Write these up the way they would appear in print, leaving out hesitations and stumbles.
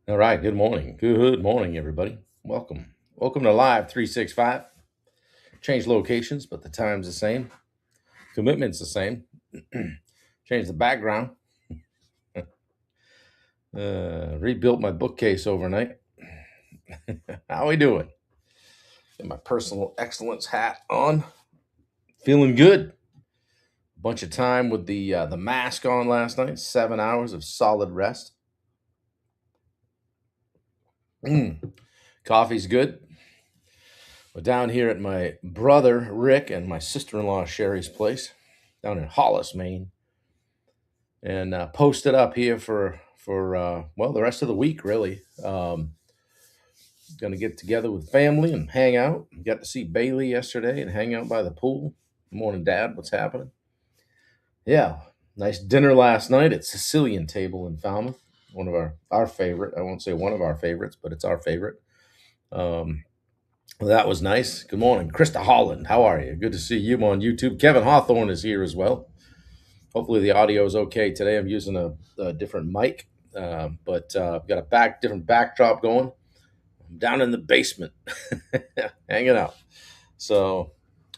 All right. Good morning. Good morning, everybody. Welcome. Welcome to Live 365. Change locations, but the time's the same. Commitment's the same. Change the background. Rebuilt my bookcase overnight. How we doing? Got my personal excellence hat on. Feeling good. Bunch of time with the mask on last night. 7 hours of solid rest. Coffee's good. We're down here at my brother Rick and my sister-in-law Sherry's place down in Hollis, Maine, and posted up here for well the rest of the week really. Going to get together with family and hang out. Got to see Bailey yesterday and hang out by the pool. Morning, Dad. What's happening? Yeah, nice dinner last night at Sicilian Table in Falmouth. One of our favorite. I won't say one of our favorites, but it's our favorite. Um, that was nice. Good morning, Krista Holland. How are you? Good to see you on YouTube. Kevin Hawthorne is here as well. Hopefully the audio is okay today. I'm using a different mic, but I've got a different backdrop going. I'm down in the basement, hanging out. So,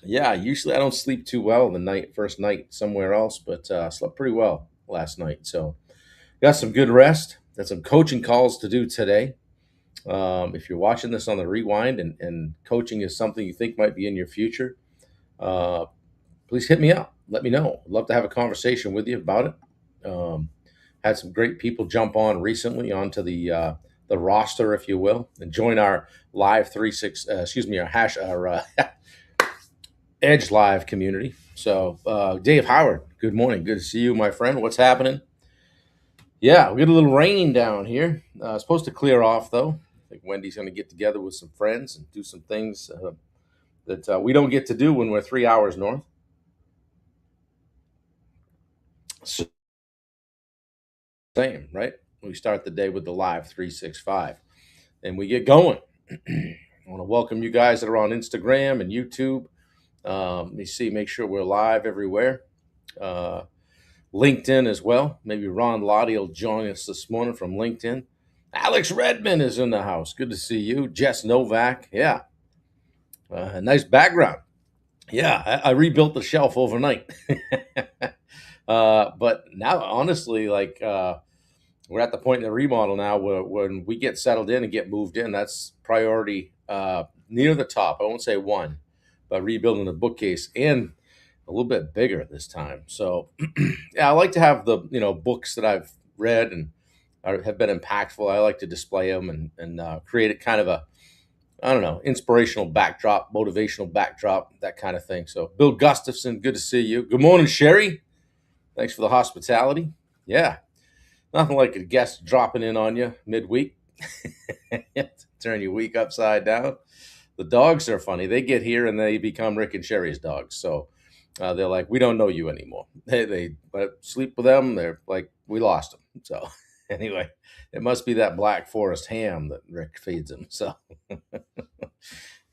yeah, usually I don't sleep too well the first night somewhere else, but slept pretty well last night. So, got some good rest. Got some coaching calls to do today. If you're watching this on the rewind and coaching is something you think might be in your future, uh, please hit me up. Let me know. I'd love to have a conversation with you about it. Had some great people jump on recently onto the roster, if you will, and join our live our Edge Live community. So, Dave Howard, good morning. Good to see you, my friend. What's happening? Yeah, we get a little rain down here. Supposed to clear off though. I think Wendy's going to get together with some friends and do some things that we don't get to do when we're 3 hours north. So, same, right? We start the day with the live 365 and we get going. I want to welcome you guys that are on Instagram and YouTube. Let me see, make sure we're live everywhere. Uh, LinkedIn as well. Maybe Ron Lottie will join us this morning from LinkedIn. Alex Redmond is in the house. Good to see you. Jess Novak. Yeah. Nice background. Yeah, I rebuilt the shelf overnight. But now, honestly, we're at the point in the remodel now where when we get settled in and get moved in, that's priority near the top. I won't say one, but rebuilding the bookcase and a little bit bigger this time. So, yeah, I like to have the books that I've read and have been impactful. I like to display them and create a kind of a I don't know inspirational backdrop, motivational backdrop, that kind of thing. So, Bill Gustafson, good to see you. Good morning, Sherry. Thanks for the hospitality. Yeah, nothing like a guest dropping in on you midweek. Turn your week upside down. The dogs are funny. They get here and they become Rick and Sherry's dogs. So they're like, we don't know you anymore. They but sleep with them. They're like, we lost them. So anyway, it must be that Black Forest ham that Rick feeds them. So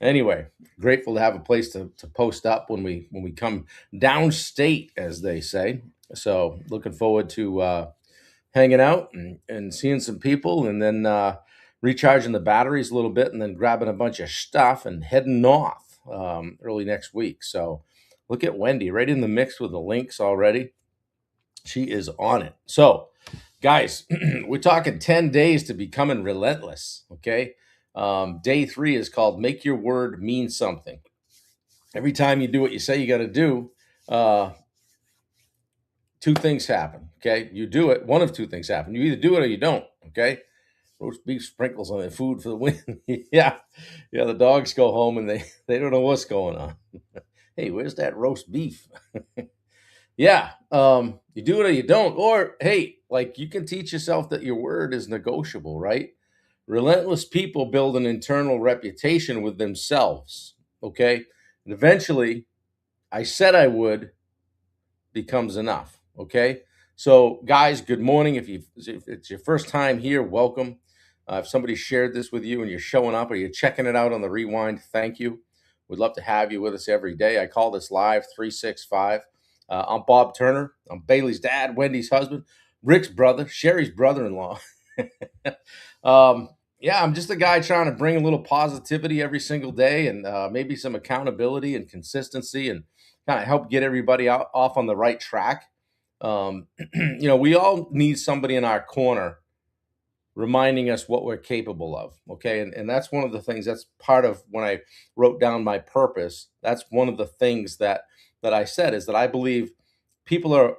anyway, grateful to have a place to post up when we come downstate, as they say. So looking forward to hanging out and seeing some people and then recharging the batteries a little bit and then grabbing a bunch of stuff and heading north early next week. So look at Wendy right in the mix with the links already. She is on it. So, guys, we're talking 10 days to becoming relentless. Okay. Day 3 is called Make Your Word Mean Something. Every time you do what you say you got to do, uh, two things happen. Okay. You do it, one of two things happen. You either do it or you don't. Okay. Roast beef sprinkles on their food for the win. Yeah. Yeah. The dogs go home and they don't know what's going on. Hey, where's that roast beef? Yeah. You do it or you don't. Or, hey, like you can teach yourself that your word is negotiable, right? Relentless people build an internal reputation with themselves. Okay. And eventually, I said I would becomes enough. Okay. So, guys, good morning. If it's your first time here, welcome. If somebody shared this with you and you're showing up or you're checking it out on the rewind, thank you. We'd love to have you with us every day. I call this Live 365. I'm Bob Turner. I'm Bailey's dad, Wendy's husband, Rick's brother, Sherry's brother in law. um, yeah, I'm just a guy trying to bring a little positivity every single day and maybe some accountability and consistency and kind of help get everybody out off on the right track. We all need somebody in our corner reminding us what we're capable of. Okay. And that's one of the things that's part of when I wrote down my purpose. That's one of the things that I said is that I believe people are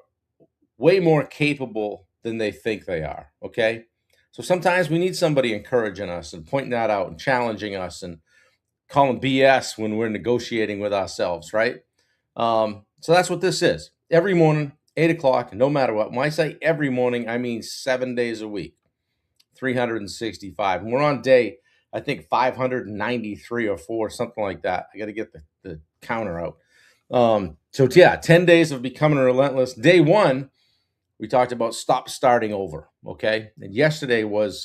way more capable than they think they are. Okay. So sometimes we need somebody encouraging us and pointing that out and challenging us and calling BS when we're negotiating with ourselves, right? So that's what this is. Every morning, 8 o'clock, no matter what. When I say every morning, I mean 7 days a week, 365. And we're on day, I think 593 or four, something like that. I got to get the counter out. So yeah, 10 days of becoming relentless. Day one, we talked about stop starting over. Okay. And yesterday was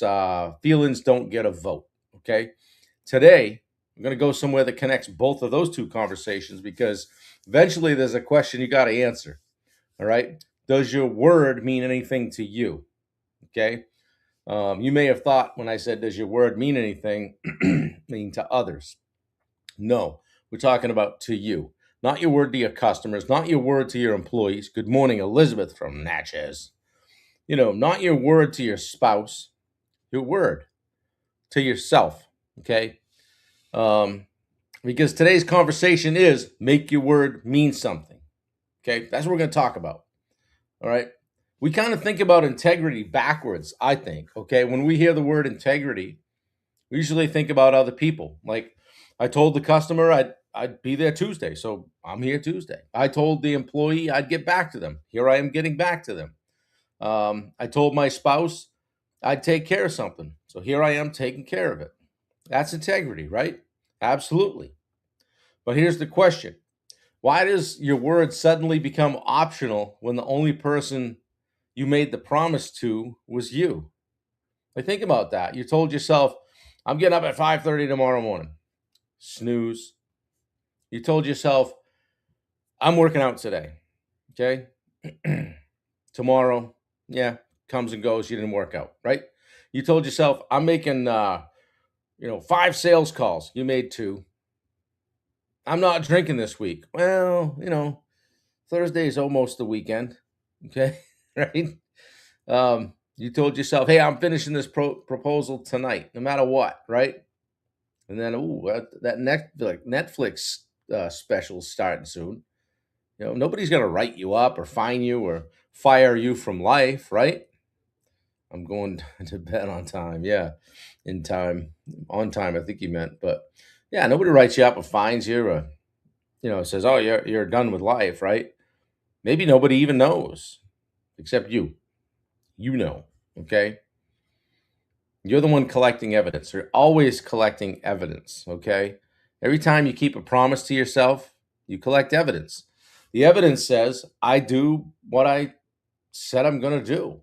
feelings don't get a vote. Okay. Today, I'm going to go somewhere that connects both of those two conversations because eventually there's a question you got to answer. All right. Does your word mean anything to you? Okay. You may have thought when I said, does your word mean anything, mean to others? No, we're talking about to you, not your word to your customers, not your word to your employees. Good morning, Elizabeth from Natchez. Not your word to your spouse, your word to yourself. Okay. Because today's conversation is make your word mean something. Okay. That's what we're going to talk about. All right. We kind of think about integrity backwards, I think. Okay. When we hear the word integrity, we usually think about other people. Like I told the customer I'd be there Tuesday, so I'm here Tuesday. I told the employee I'd get back to them. Here I am getting back to them. I told my spouse I'd take care of something, so here I am taking care of it. That's integrity, right? Absolutely. But here's the question. Why does your word suddenly become optional when the only person you made the promise to was you? Like, think about that. You told yourself, I'm getting up at 5:30 tomorrow morning. Snooze. You told yourself, I'm working out today. Okay. Tomorrow, yeah, comes and goes. You didn't work out, right? You told yourself, I'm making, 5 sales calls. You made 2. I'm not drinking this week. Well, Thursday is almost the weekend. Okay. Right. You told yourself, hey, I'm finishing this proposal tonight, no matter what. Right. And then, that Netflix special's starting soon. Nobody's going to write you up or fine you or fire you from life, right? I'm going to bed on time. Yeah, in time, on time. I think you meant, but yeah, nobody writes you up or fines you or says, oh, you're done with life, right? Maybe nobody even knows, except you. You know, okay. You're the one collecting evidence. You're always collecting evidence, okay? Every time you keep a promise to yourself, you collect evidence. The evidence says, I do what I said I'm going to do.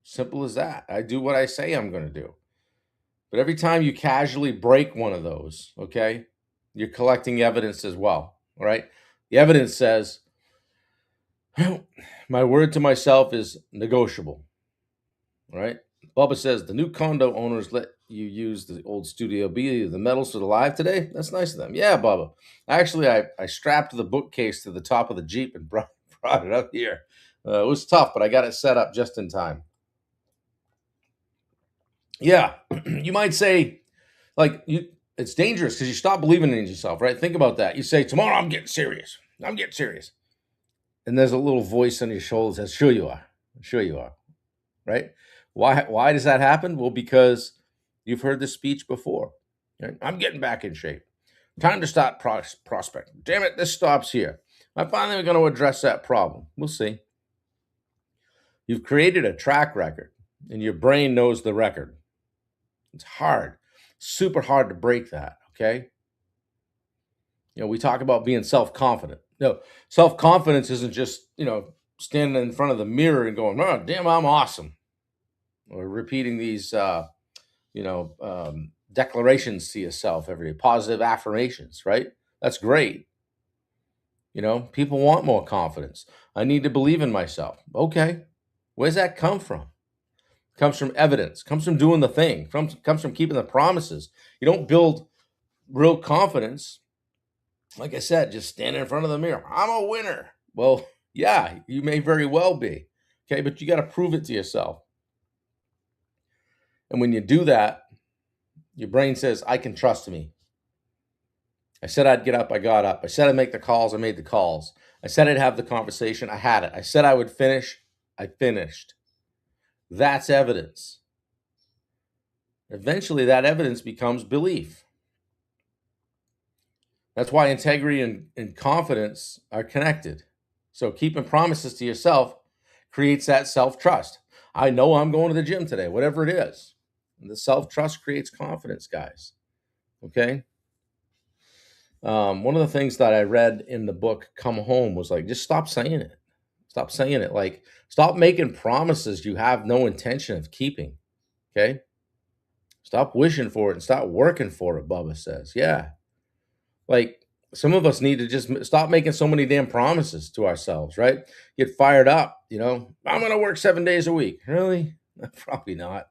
Simple as that. I do what I say I'm going to do. But every time you casually break one of those, okay, you're collecting evidence as well, all right? The evidence says, my word to myself is negotiable, all right? Bubba says, the new condo owners let you use the old Studio B, the metals for the live today? That's nice of them. Yeah, Bubba. Actually, I strapped the bookcase to the top of the Jeep and brought it up here. It was tough, but I got it set up just in time. Yeah, you might say, it's dangerous because you stop believing in yourself, right? Think about that. You say, tomorrow I'm getting serious. I'm getting serious. And there's a little voice on your shoulder that says, sure you are. Sure you are. Right? Why does that happen? Well, because you've heard this speech before. Right? I'm getting back in shape. Time to start prospecting. Damn it, this stops here. I finally going to address that problem. We'll see. You've created a track record, and your brain knows the record. It's hard, super hard to break that, okay? We talk about being self-confident. No, self-confidence isn't just, standing in front of the mirror and going, oh, damn, I'm awesome. Or repeating these, declarations to yourself every day, positive affirmations, right? That's great. People want more confidence. I need to believe in myself. Okay. Where's that come from? Comes from evidence, comes from doing the thing, comes from keeping the promises. You don't build real confidence, like I said, just standing in front of the mirror. I'm a winner. Well, yeah, you may very well be. Okay, but you got to prove it to yourself. And when you do that, your brain says, I can trust me. I said I'd get up, I got up. I said I'd make the calls, I made the calls. I said I'd have the conversation, I had it. I said I would finish, I finished. That's evidence. Eventually, that evidence becomes belief. That's why integrity and confidence are connected. So keeping promises to yourself creates that self-trust. I know I'm going to the gym today, whatever it is. And the self-trust creates confidence, guys. Okay? One of the things that I read in the book Come Home was like, just stop saying it. Stop saying it. Like, stop making promises you have no intention of keeping. Okay? Stop wishing for it and stop working for it, Bubba says. Yeah. Like, some of us need to just stop making so many damn promises to ourselves, right? Get fired up, I'm going to work 7 days a week. Really? Probably not.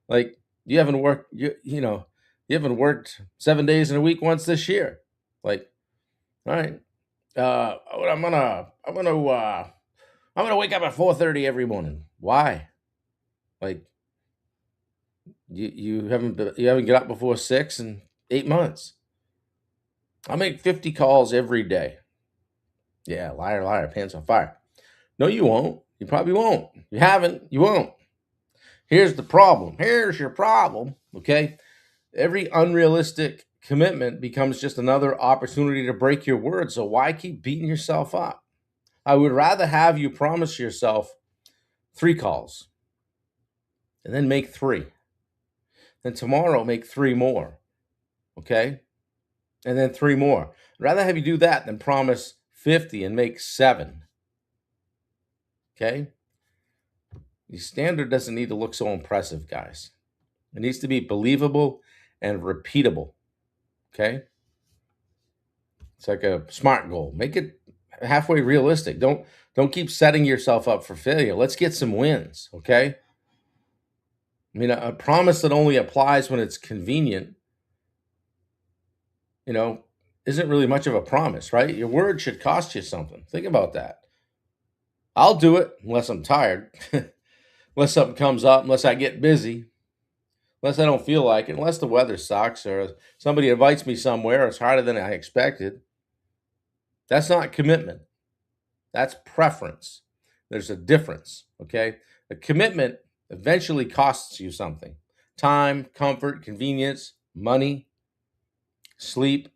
Like, you haven't worked, you haven't worked 7 days in a week once this year. Like, all right, I'm gonna wake up at 4:30 every morning. Why? Like, you haven't got up before 6 in 8 months. I make 50 calls every day. Yeah, liar, liar, pants on fire. No, you won't. You probably won't. You haven't. You won't. Here's the problem. Here's your problem. Okay, every unrealistic commitment becomes just another opportunity to break your word. So why keep beating yourself up? I would rather have you promise yourself 3 calls and then make 3. Then tomorrow make 3 more. Okay? And then 3 more. I'd rather have you do that than promise 50 and make 7. Okay? The standard doesn't need to look so impressive, guys. It needs to be believable and repeatable. Okay? It's like a SMART goal. Make it halfway realistic. Don't keep setting yourself up for failure. Let's get some wins, okay? I mean, a promise that only applies when it's convenient, isn't really much of a promise, right? Your word should cost you something. Think about that. I'll do it unless I'm tired, unless something comes up, unless I get busy, unless I don't feel like it, unless the weather sucks or somebody invites me somewhere, it's harder than I expected. That's not commitment. That's preference. There's a difference, okay? A commitment eventually costs you something. Time, comfort, convenience, money, sleep,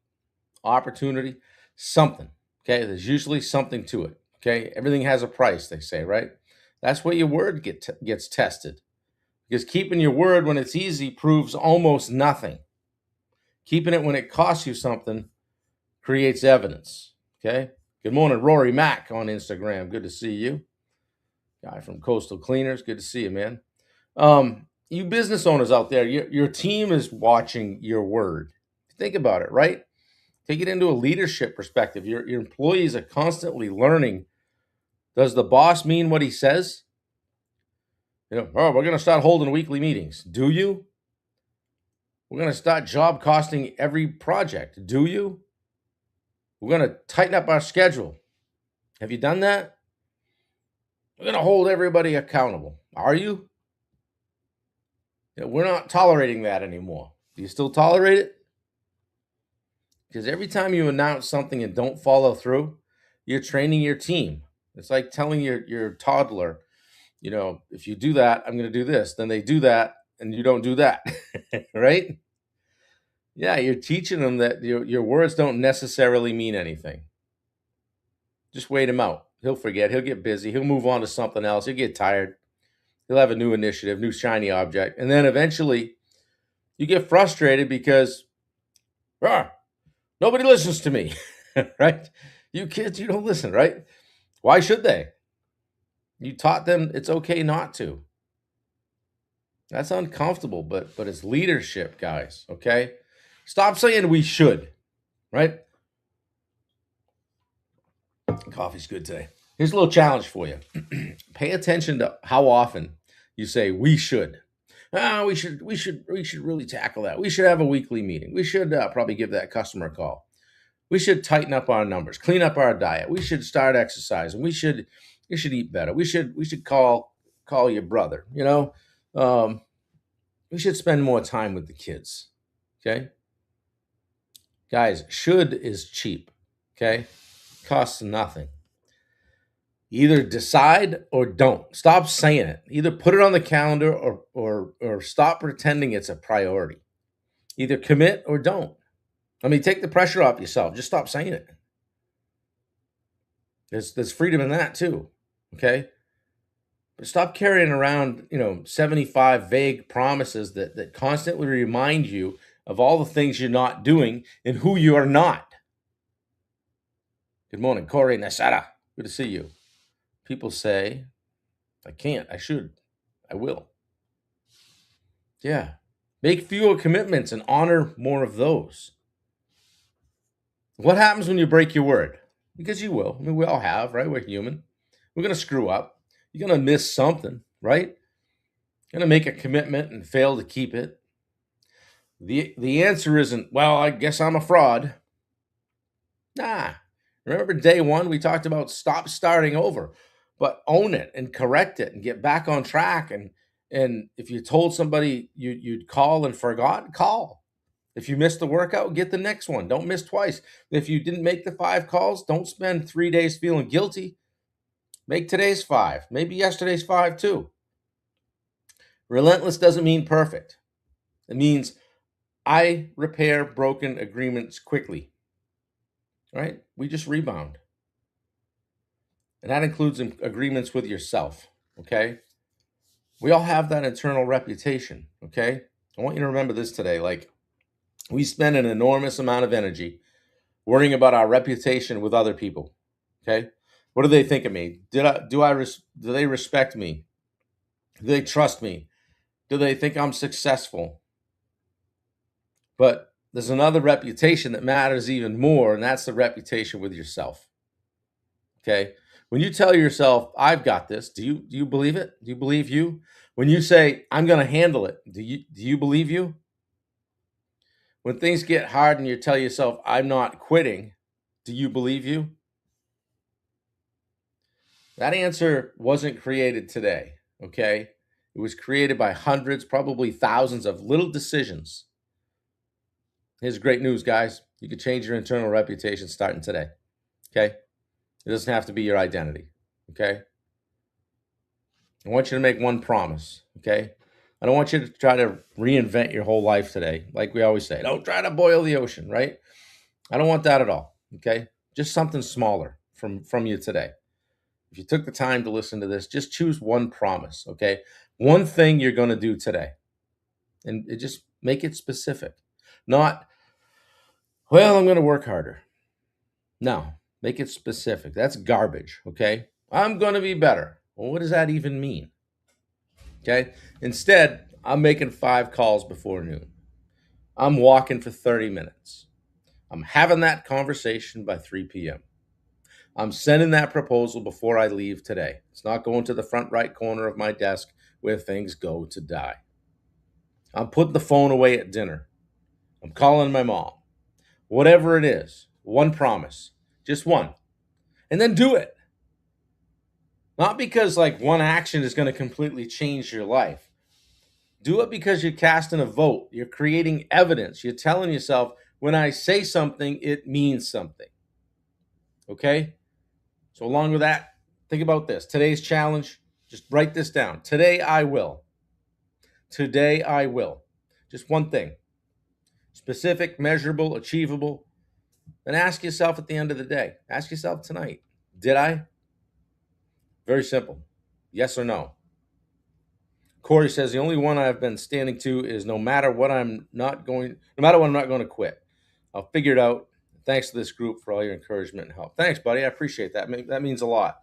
opportunity, something, okay? There's usually something to it, okay? Everything has a price, they say, right? That's where your word gets tested. Because keeping your word when it's easy proves almost nothing. Keeping it when it costs you something creates evidence, okay? Good morning, Rory Mack on Instagram. Good to see you. Guy from Coastal Cleaners. Good to see you, man. You business owners out there, your team is watching your word. Think about it, right? Take it into a leadership perspective. Your employees are constantly learning. Does the boss mean what he says? We're going to start holding weekly meetings. Do you? We're going to start job costing every project. Do you? We're going to tighten up our schedule. Have you done that? We're going to hold everybody accountable. Are you? We're not tolerating that anymore. Do you still tolerate it? Because every time you announce something and don't follow through, you're training your team. It's like telling your toddler, if you do that, I'm going to do this. Then they do that, and you don't do that, right? Yeah, you're teaching them that your words don't necessarily mean anything. Just wait him out. He'll forget. He'll get busy. He'll move on to something else. He'll get tired. He'll have a new initiative, new shiny object. And then eventually you get frustrated because nobody listens to me, right? You kids, you don't listen, right? Why should they? You taught them it's okay not to. That's uncomfortable, but it's leadership, guys, okay? Stop saying we should, right? Coffee's good today. Here's a little challenge for you. Pay attention to how often You say, we should. We should really tackle that. We should have a weekly meeting. We should probably give that customer a call. We should tighten up our numbers, clean up our diet. We should start exercising. We should eat better. We should call your brother. Um, we should spend more time with the kids. Okay, guys, should is cheap. Okay, costs nothing. Either decide or don't. Stop saying it. Either put it on the calendar or stop pretending it's a priority. Either commit or don't. I mean, take the pressure off yourself. Just stop saying it. There's freedom in that too. Okay? But stop carrying around, 75 vague promises that constantly remind you of all the things you're not doing and who you are not. Good morning, Corey Nasara. Good to see you. People say, I can't, I should, I will. Yeah. Make fewer commitments and honor more of those. What happens when you break your word? Because you will. I mean, we all have, right? We're human. We're going to screw up. You're going to miss something, right? You're going to make a commitment and fail to keep it. The answer isn't, well, I guess I'm a fraud. Nah. Remember day one, we talked about stop starting over, but own it and correct it and get back on track. And if you told somebody you'd call and forgot, call. If you missed the workout, get the next one. Don't miss twice. If you didn't make the 5 calls, don't spend 3 days feeling guilty. Make today's 5. Maybe yesterday's 5 too. Relentless doesn't mean perfect. It means I repair broken agreements quickly. Right? We just rebound. And that includes agreements with yourself. Okay? We all have that internal reputation. Okay? I want you to remember this today. Like, we spend an enormous amount of energy worrying about our reputation with other people. Okay? What do they think of me? Do they respect me? Do they trust me? Do they think I'm successful? But there's another reputation that matters even more, and that's the reputation with yourself. Okay? When you tell yourself, I've got this, do you believe it? Do you believe you? When you say, I'm going to handle it, do you believe you? When things get hard and you tell yourself, I'm not quitting, do you believe you? That answer wasn't created today, okay? It was created by hundreds, probably thousands of little decisions. Here's great news, guys. You can change your internal reputation starting today, okay? It doesn't have to be your identity, okay? I want you to make one promise, okay? I don't want you to try to reinvent your whole life today. Like we always say, don't try to boil the ocean, right? I don't want that at all, okay? Just something smaller from you today. If you took the time to listen to this, just choose one promise, okay? One thing you're going to do today. And just make it specific. Not, well, I'm going to work harder. No, make it specific. That's garbage, okay? I'm going to be better. Well, what does that even mean? Okay? Instead, I'm making 5 calls before noon. I'm walking for 30 minutes. I'm having that conversation by 3 p.m. I'm sending that proposal before I leave today. It's not going to the front right corner of my desk where things go to die. I'm putting the phone away at dinner. I'm calling my mom. Whatever it is, one promise, just one. And then do it. Not because like one action is going to completely change your life. Do it because you're casting a vote. You're creating evidence. You're telling yourself, when I say something, it means something. Okay? So along with that, think about this. Today's challenge, just write this down. Today I will. Today I will. Just one thing. Specific, measurable, achievable. Then ask yourself at the end of the day. Ask yourself tonight. Did I? Very simple. Yes or no. Corey says the only one I've been standing to is no matter what I'm not going to quit. I'll figure it out. Thanks to this group for all your encouragement and help. Thanks, buddy. I appreciate that. That means a lot.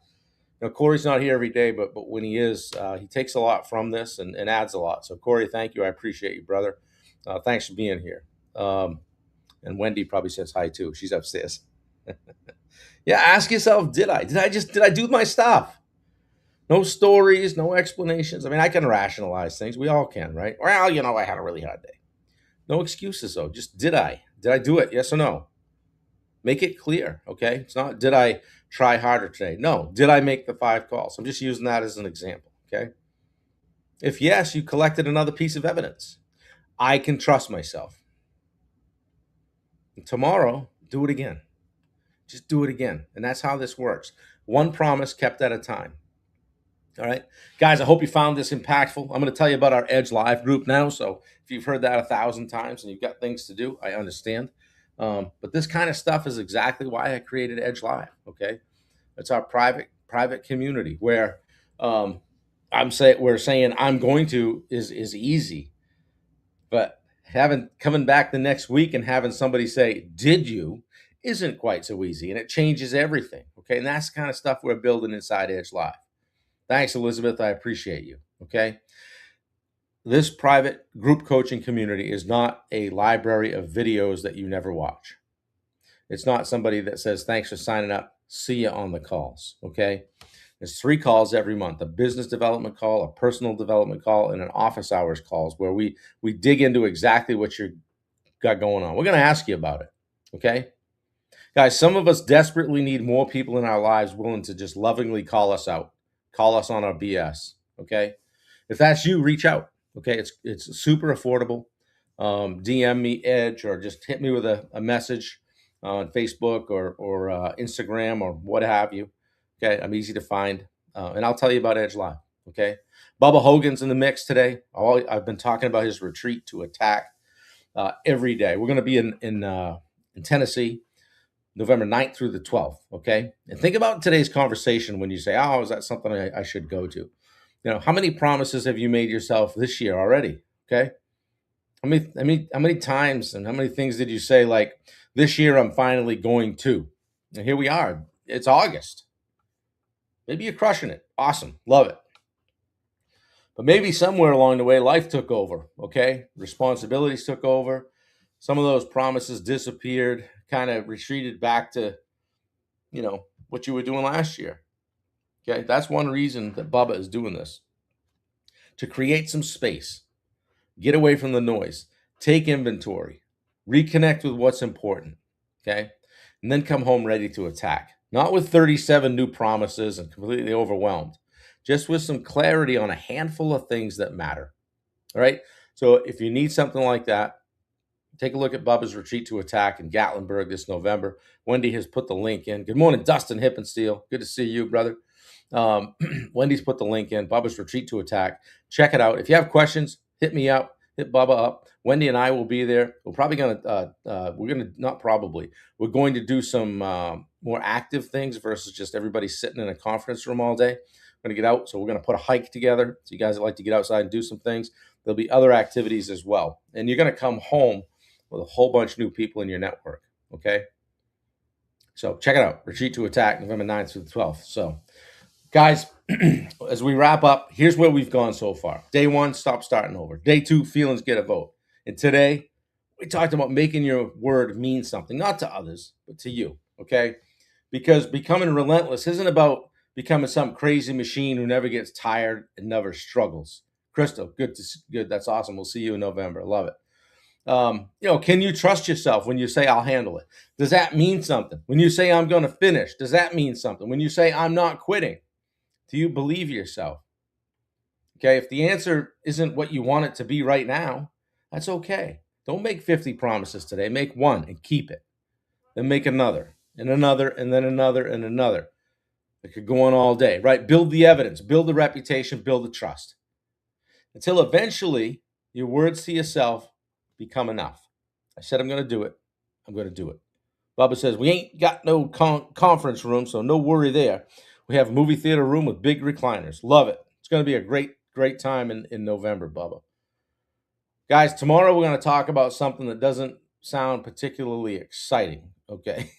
Corey's not here every day, but when he is, he takes a lot from this and adds a lot. So, Corey, thank you. I appreciate you, brother. Thanks for being here. And Wendy probably says hi too. She's upstairs. Yeah, ask yourself, did I do my stuff? No stories, no explanations. I mean, I can rationalize things. We all can, right? Well, I had a really hard day. No excuses, though. Just did I? Did I do it? Yes or no? Make it clear, okay? It's not, did I try harder today? No. Did I make the 5 calls? I'm just using that as an example, okay? If yes, you collected another piece of evidence. I can trust myself. And tomorrow, do it again. Just do it again. And that's how this works. One promise kept at a time. All right. Guys, I hope you found this impactful. I'm going to tell you about our Edge Live group now. So if you've heard that 1,000 times and you've got things to do, I understand. But this kind of stuff is exactly why I created Edge Live. Okay. It's our private community where we're saying I'm going to is easy. But coming back the next week and having somebody say, "Did you?" isn't quite so easy, and it changes everything. Okay, and that's the kind of stuff we're building inside Edge Live. Thanks, Elizabeth. I appreciate you. Okay, this private group coaching community is not a library of videos that you never watch. It's not somebody that says, "Thanks for signing up. See you on the calls." Okay. There's 3 calls every month: a business development call, a personal development call, and an office hours calls where we dig into exactly what you got going on. We're going to ask you about it. Okay. Guys, some of us desperately need more people in our lives willing to just lovingly call us out, call us on our BS. Okay. If that's you, reach out. Okay. It's super affordable. DM me Edge or just hit me with a message on Facebook or Instagram or what have you. Okay, I'm easy to find, and I'll tell you about Edge Live. Okay, Bubba Hogan's in the mix today. I've been talking about his retreat to attack every day. We're going to be in Tennessee, November 9th through the 12th. Okay, and think about today's conversation when you say, "Oh, is that something I should go to?" How many promises have you made yourself this year already? Okay, how many times and how many things did you say like, "This year I'm finally going to"? And here we are. It's August. Maybe you're crushing it. Awesome. Love it. But maybe somewhere along the way, life took over. Okay. Responsibilities took over. Some of those promises disappeared, kind of retreated back to, what you were doing last year. Okay. That's one reason that Bubba is doing this, to create some space, get away from the noise, take inventory, reconnect with what's important. Okay. And then come home ready to attack. Not with 37 new promises and completely overwhelmed, just with some clarity on a handful of things that matter. All right. So if you need something like that, take a look at Bubba's Retreat to Attack in Gatlinburg this November. Wendy has put the link in. Good morning, Dustin Hippensteel. Good to see you, brother. Wendy's put the link in, Bubba's Retreat to Attack. Check it out. If you have questions, hit me up, hit Bubba up. Wendy and I will be there. We're probably going to, we're going to do some more active things versus just everybody sitting in a conference room all day. We're going to get out. So we're going to put a hike together. So you guys that like to get outside and do some things. There'll be other activities as well. And you're going to come home with a whole bunch of new people in your network. Okay. So check it out. Retreat to Attack, November 9th through the 12th. So guys, as we wrap up, here's where we've gone so far. Day 1, stop starting over. Day 2, feelings get a vote. And today, we talked about making your word mean something, not to others, but to you, okay? Because becoming relentless isn't about becoming some crazy machine who never gets tired and never struggles. Crystal, good. That's awesome. We'll see you in November. Love it. Can you trust yourself when you say I'll handle it? Does that mean something? When you say I'm going to finish, does that mean something? When you say I'm not quitting, do you believe yourself? Okay, if the answer isn't what you want it to be right now, that's okay. Don't make 50 promises today. Make one and keep it. Then make another and another and then another and another. It could go on all day, right? Build the evidence, build the reputation, build the trust. Until eventually your words to yourself become enough. I said I'm going to do it. I'm going to do it. Bubba says, we ain't got no conference room, so no worry there. We have a movie theater room with big recliners. Love it. It's going to be a great time in November, Bubba. Guys, tomorrow we're going to talk about something that doesn't sound particularly exciting, okay?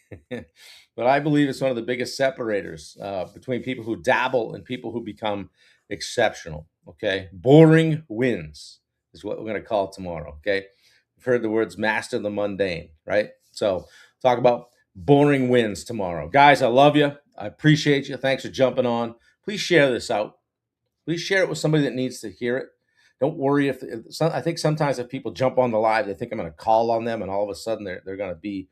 But I believe it's one of the biggest separators between people who dabble and people who become exceptional, okay? Boring wins is what we're going to call tomorrow, okay? You've heard the words master the mundane, right? So talk about boring wins tomorrow. Guys, I love you. I appreciate you. Thanks for jumping on. Please share this out. Please share it with somebody that needs to hear it. Don't worry I think sometimes if people jump on the live, they think I'm going to call on them, and all of a sudden they're going to be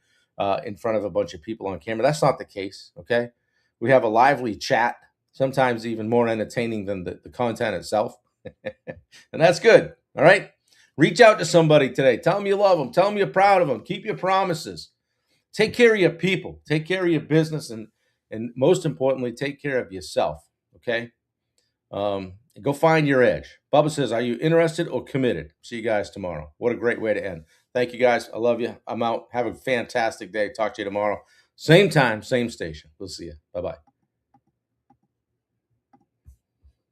in front of a bunch of people on camera. That's not the case. Okay, we have a lively chat, sometimes even more entertaining than the content itself, and that's good. All right, reach out to somebody today. Tell them you love them. Tell them you're proud of them. Keep your promises. Take care of your people. Take care of your business, and most importantly, take care of yourself. Okay. Go find your edge. Bubba says, are you interested or committed? See you guys tomorrow. What a great way to end. Thank you, guys. I love you. I'm out. Have a fantastic day. Talk to you tomorrow. Same time, same station. We'll see you. Bye-bye.